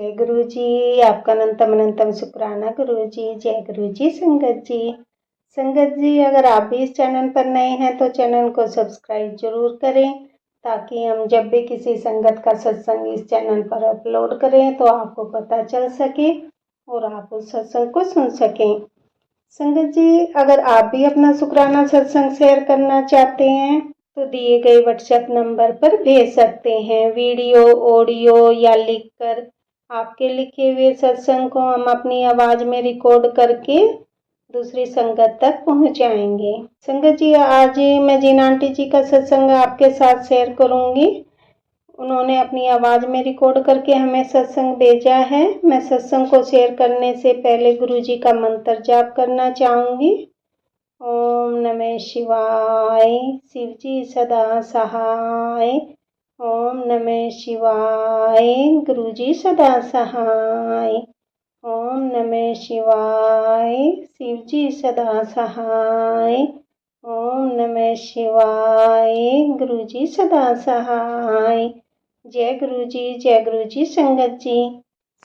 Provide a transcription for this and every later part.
जय गुरु जी। आपका अनंतम अनंतम शुक्राना गुरु जी। जय गुरु जी। संगत जी, अगर आप भी इस चैनल पर नए हैं तो चैनल को सब्सक्राइब जरूर करें, ताकि हम जब भी किसी संगत का सत्संग इस चैनल पर अपलोड करें तो आपको पता चल सके और आप उस सत्संग को सुन सकें। संगत जी, अगर आप भी अपना शुक्राना सत्संग शेयर करना चाहते हैं तो दिए गए व्हाट्सएप नंबर पर भेज सकते हैं। वीडियो, ऑडियो या लिखकर आपके लिखे हुए सत्संग को हम अपनी आवाज में रिकॉर्ड करके दूसरी संगत तक पहुंचाएंगे। संगत जी, आज मैं जीना आंटी जी का सत्संग आपके साथ शेयर करूंगी। उन्होंने अपनी आवाज में रिकॉर्ड करके हमें सत्संग भेजा है। मैं सत्संग को शेयर करने से पहले गुरु जी का मंत्र जाप करना चाहूंगी। ओम नमः शिवाय, शिव जी सदा सहाय। ओम नमः शिवाय, गुरु जी सदा सहाय। ओम नमः शिवाय, शिव जी सदा सहाय। ओम नमः शिवाय, गुरु जी सदा सहाय। जय गुरु जी। जय गुरु जी।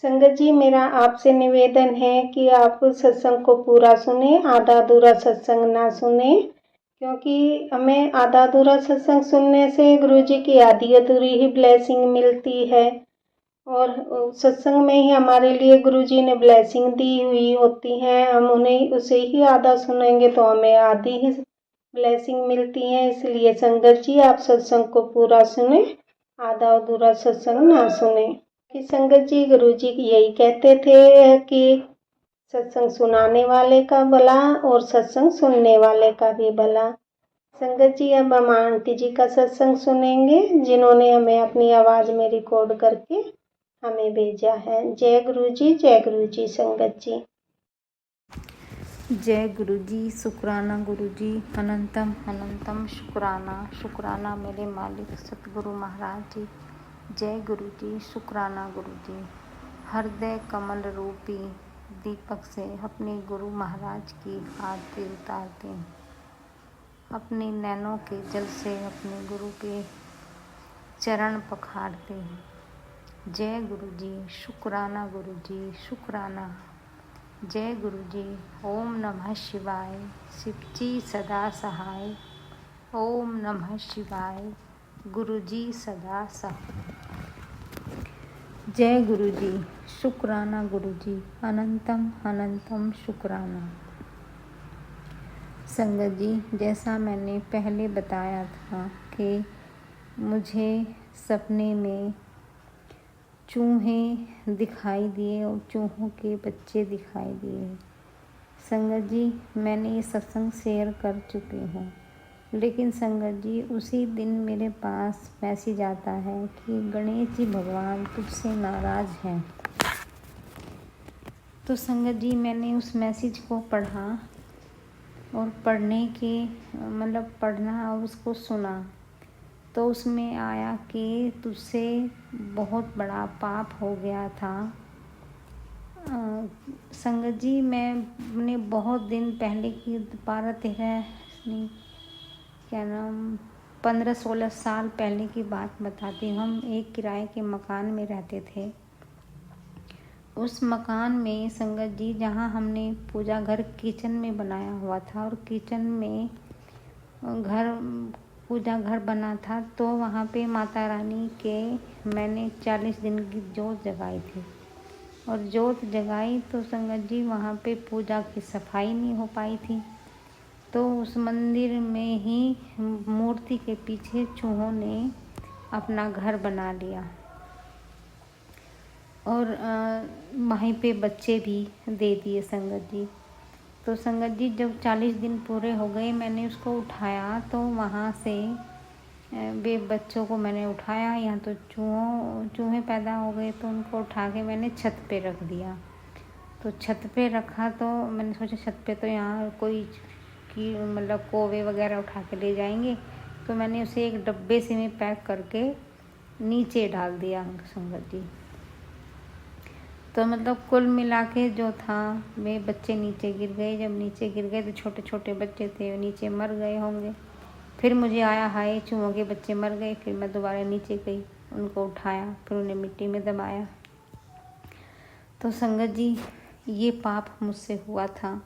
संगत जी, मेरा आपसे निवेदन है कि आप सत्संग को पूरा सुने, आधा अधूरा सत्संग ना सुने, क्योंकि हमें आधा अधूरा सत्संग सुनने से गुरु जी की आधी अधूरी ही ब्लेसिंग मिलती है, और सत्संग में ही हमारे लिए गुरु जी ने ब्लेसिंग दी हुई होती है। हम उन्हें उसे ही आधा सुनेंगे तो हमें आधी ही ब्लेसिंग मिलती है। इसलिए संगत जी, आप सत्संग को पूरा सुने, आधा अधूरा सत्संग ना सुने। कि संगत जी, गुरु जी यही कहते थे कि सत्संग सुनाने वाले का भला और सत्संग सुनने वाले का भी भला। संगत जी, अब हम आंटी जी का सत्संग सुनेंगे, जिन्होंने हमें अपनी आवाज में रिकॉर्ड करके हमें भेजा है। जय गुरु जी। जय गुरु जी। संगत जी, जय गुरु जी। शुक्राना गुरु जी। अनंतम अनंतम शुक्राना। शुक्राना मेरे मालिक सतगुरु महाराज जी। जय गुरु जी। शुक्राना गुरु जी। हृदय कमल रूपी दीपक से अपने गुरु महाराज की आरती उतारते हैं। अपने नैनों के जल से अपने गुरु के चरण पखारते हैं। जय गुरु जी। शुक्राना गुरु जी। शुक्राना। जय गुरु जी। ओम नमः शिवाय, शिव जी सदा सहाय। ओम नमः शिवाय, गुरु जी सदा सहाय। जय गुरु जी। शुक्राना गुरु जी। अनंतम अनंतम शुक्राना। संगत जी, जैसा मैंने पहले बताया था कि मुझे सपने में चूहे दिखाई दिए और चूहों के बच्चे दिखाई दिए। संगत जी, मैंने ये सत्संग शेयर कर चुकी हूँ, लेकिन संगत जी उसी दिन मेरे पास मैसेज आता है कि गणेश जी भगवान तुझसे नाराज़ हैं। तो संगत जी, मैंने उस मैसेज को पढ़ा और पढ़ना और उसको सुना, तो उसमें आया कि तुझसे बहुत बड़ा पाप हो गया था। संगत जी, मैंने बहुत दिन पहले की 15-16 साल पहले की बात बताती हूँ। हम एक किराए के मकान में रहते थे। उस मकान में संगत जी, जहाँ हमने पूजा घर किचन में बनाया हुआ था, और किचन में पूजा घर बना था, तो वहाँ पे माता रानी के मैंने 40 दिन की जोत जगाई थी। और जोत जगाई तो संगत जी वहाँ पे पूजा की सफाई नहीं हो पाई थी, तो उस मंदिर में ही मूर्ति के पीछे चूहों ने अपना घर बना लिया, और वहीं पे बच्चे भी दे दिए संगत जी। तो संगत जी, जब 40 दिन पूरे हो गए, मैंने उसको उठाया, तो वहाँ से वे बच्चों को मैंने उठाया। यहाँ तो चूहे पैदा हो गए, तो उनको उठा के मैंने छत पे रख दिया। तो छत पे रखा तो मैंने सोचा छत पे तो यहाँ कोई कौवे वगैरह उठा के ले जाएंगे, तो मैंने उसे एक डब्बे से में पैक करके नीचे डाल दिया संगत जी। तो कुल मिला के जो था, वे बच्चे नीचे गिर गए। जब नीचे गिर गए तो छोटे छोटे बच्चे थे, वो नीचे मर गए होंगे। फिर मुझे आया, हाय चूहों के बच्चे मर गए। फिर मैं दोबारा नीचे गई, उनको उठाया, फिर उन्हें मिट्टी में दबाया। तो संगत जी ये पाप मुझसे हुआ था।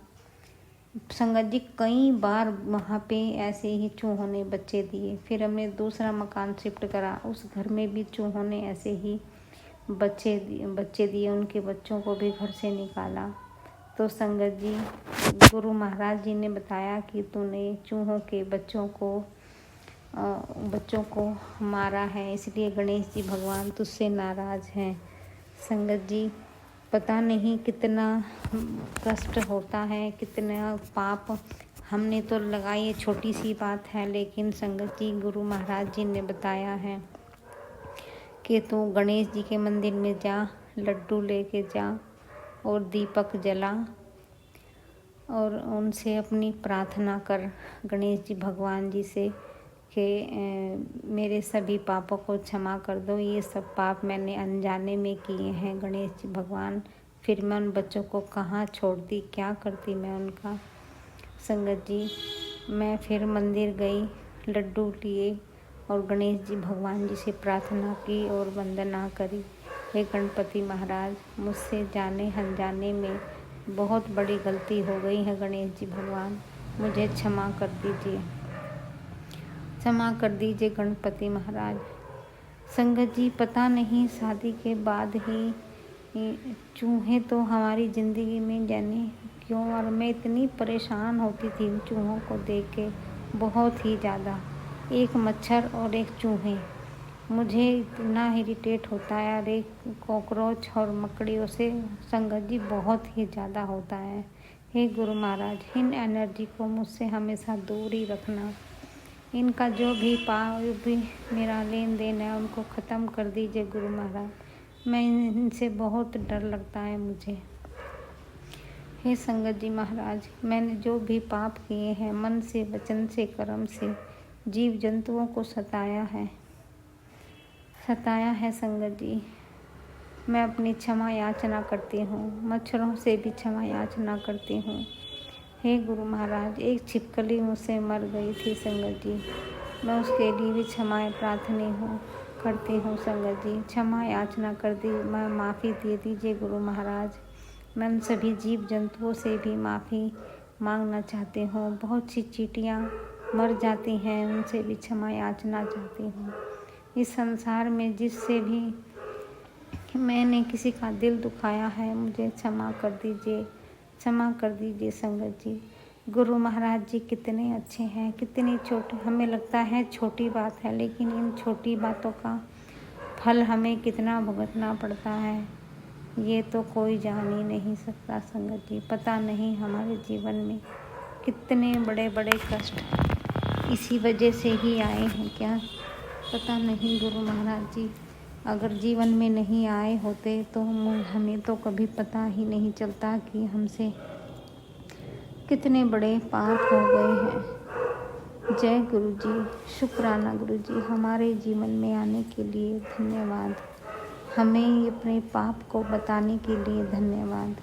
संगत जी कई बार वहाँ पे ऐसे ही चूहों ने बच्चे दिए। फिर हमने दूसरा मकान शिफ्ट करा, उस घर में भी चूहों ने ऐसे ही बच्चे दिए। उनके बच्चों को भी घर से निकाला। तो संगत जी गुरु महाराज जी ने बताया कि तूने चूहों के बच्चों को मारा है, इसलिए गणेश जी भगवान तुझसे नाराज़ हैं। संगत जी पता नहीं कितना कष्ट होता है, कितना पाप हमने तो लगाई। ये छोटी सी बात है, लेकिन संगत जी गुरु महाराज जी ने बताया है कि तू गणेश जी के मंदिर में जा, लड्डू लेके जा और दीपक जला और उनसे अपनी प्रार्थना कर गणेश जी भगवान जी से कि मेरे सभी पापों को क्षमा कर दो। ये सब पाप मैंने अनजाने में किए हैं गणेश जी भगवान। फिर मैं उन बच्चों को कहाँ छोड़ती, क्या करती मैं उनका। संगत जी मैं फिर मंदिर गई, लड्डू लिए और गणेश जी भगवान जी से प्रार्थना की और वंदना करी। हे गणपति महाराज, मुझसे जाने अनजाने में बहुत बड़ी गलती हो गई है। गणेश जी भगवान मुझे क्षमा कर दीजिए, क्षमा कर दीजिए गणपति महाराज। संगत जी पता नहीं शादी के बाद ही चूहे तो हमारी ज़िंदगी में जाने क्यों, और मैं इतनी परेशान होती थी इन चूहों को देख के, बहुत ही ज़्यादा। एक मच्छर और एक चूहे, मुझे इतना इरिटेट होता है। और एक कॉकरोच और मकड़ियों से संगत जी बहुत ही ज़्यादा होता है। हे गुरु महाराज, इन एनर्जी को मुझसे हमेशा दूर ही रखना। इनका जो भी मेरा लेन देन है उनको ख़त्म कर दीजिए गुरु महाराज। मैं इनसे बहुत डर लगता है मुझे। हे संगत जी महाराज, मैंने जो भी पाप किए हैं मन से, वचन से, कर्म से, जीव जंतुओं को सताया है संगत जी, मैं अपनी क्षमा याचना करती हूँ। मच्छरों से भी क्षमा याचना करती हूँ। हे गुरु महाराज, एक छिपकली मुझसे मर गई थी संगत जी, मैं उसके लिए भी क्षमा प्रार्थना करती हूँ संगत जी। क्षमा याचना कर दी, मैं माफ़ी दे दीजिए गुरु महाराज। मैं उन सभी जीव जंतुओं से भी माफ़ी मांगना चाहती हूँ। बहुत सी चींटियाँ मर जाती हैं, उनसे भी क्षमा याचना चाहती हूँ। इस संसार में जिससे भी मैंने किसी का दिल दुखाया है, मुझे क्षमा कर दीजिए, क्षमा कर दीजिए संगत जी। गुरु महाराज जी कितने अच्छे हैं, कितनी छोटी, हमें लगता है छोटी बात है, लेकिन इन छोटी बातों का फल हमें कितना भुगतना पड़ता है, ये तो कोई जान ही नहीं सकता संगत जी। पता नहीं हमारे जीवन में कितने बड़े बड़े कष्ट इसी वजह से ही आए हैं क्या, पता नहीं गुरु महाराज जी। अगर जीवन में नहीं आए होते तो हमें तो कभी पता ही नहीं चलता कि हमसे कितने बड़े पाप हो गए हैं। जय गुरु जी, शुक्राना गुरु जी, हमारे जीवन में आने के लिए धन्यवाद। हमें अपने पाप को बताने के लिए धन्यवाद।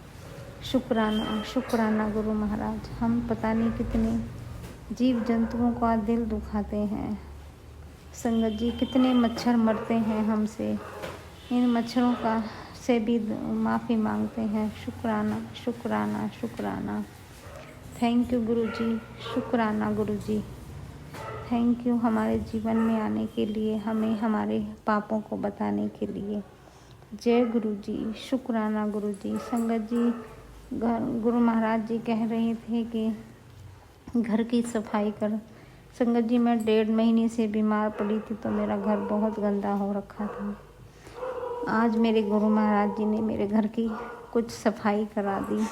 शुक्राना, शुक्राना गुरु महाराज। हम पता नहीं कितने जीव जंतुओं का दिल दुखाते हैं संगत जी, कितने मच्छर मरते हैं हमसे, इन मच्छरों का से भी माफ़ी मांगते हैं। शुक्राना, शुक्राना, शुक्राना। थैंक यू गुरु जी, शुक्राना गुरु जी। थैंक यू हमारे जीवन में आने के लिए, हमें हमारे पापों को बताने के लिए। जय गुरु जी, शुक्राना गुरु जी। संगत जी गुरु महाराज जी कह रहे थे कि घर की सफाई कर। संगत जी मैं 1.5 महीने से बीमार पड़ी थी, तो मेरा घर बहुत गंदा हो रखा था। आज मेरे गुरु महाराज जी ने मेरे घर की कुछ सफाई करा दी,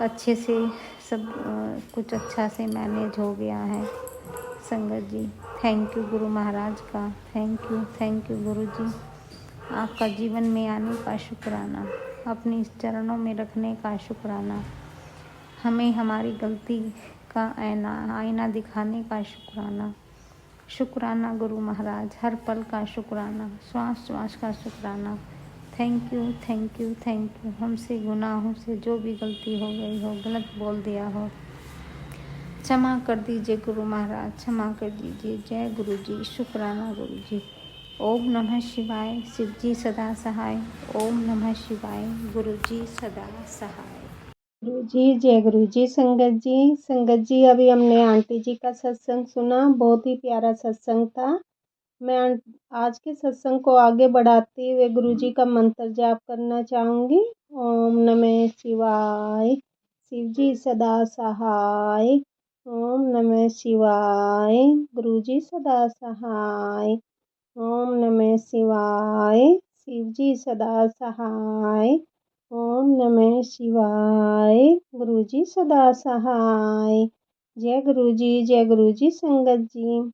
अच्छे से सब कुछ अच्छा से मैनेज हो गया है संगत जी। थैंक यू गुरु महाराज का, थैंक यू गुरु जी। आपका जीवन में आने का शुक्राना, अपने चरणों में रखने का शुक्राना, हमें हमारी गलती का आईना दिखाने का शुक्राना। शुक्राना गुरु महाराज, हर पल का शुक्राना, श्वास श्वास का शुक्राना। Thank you, thank you, thank you. हमसे गुनाहों से जो भी गलती हो गई हो, गलत बोल दिया हो, क्षमा कर दीजिए गुरु महाराज, क्षमा कर दीजिए। जय गुरु जी, शुक्राना गुरु जी। ओम नमः शिवाय। शिव जी सदा सहाय। ओम नमः शिवाय। गुरु जी सदा सहाय। गुरु जी जय गुरु जी। संगत जी अभी हमने आंटी जी का सत्संग सुना, बहुत ही प्यारा सत्संग था। मैं आज के सत्संग को आगे बढ़ाते हुए गुरु जी का मंत्र जाप करना चाहूँगी। ओम नमः शिवाय। शिव जी सदा सहाय। ओम नमः शिवाय। गुरु जी सदा सहाय। ओम नमः शिवाय। शिव जी सदा सहाय। ओम नमः शिवाय। गुरु जी सदा सहाय। जय गुरु जी संगत जी।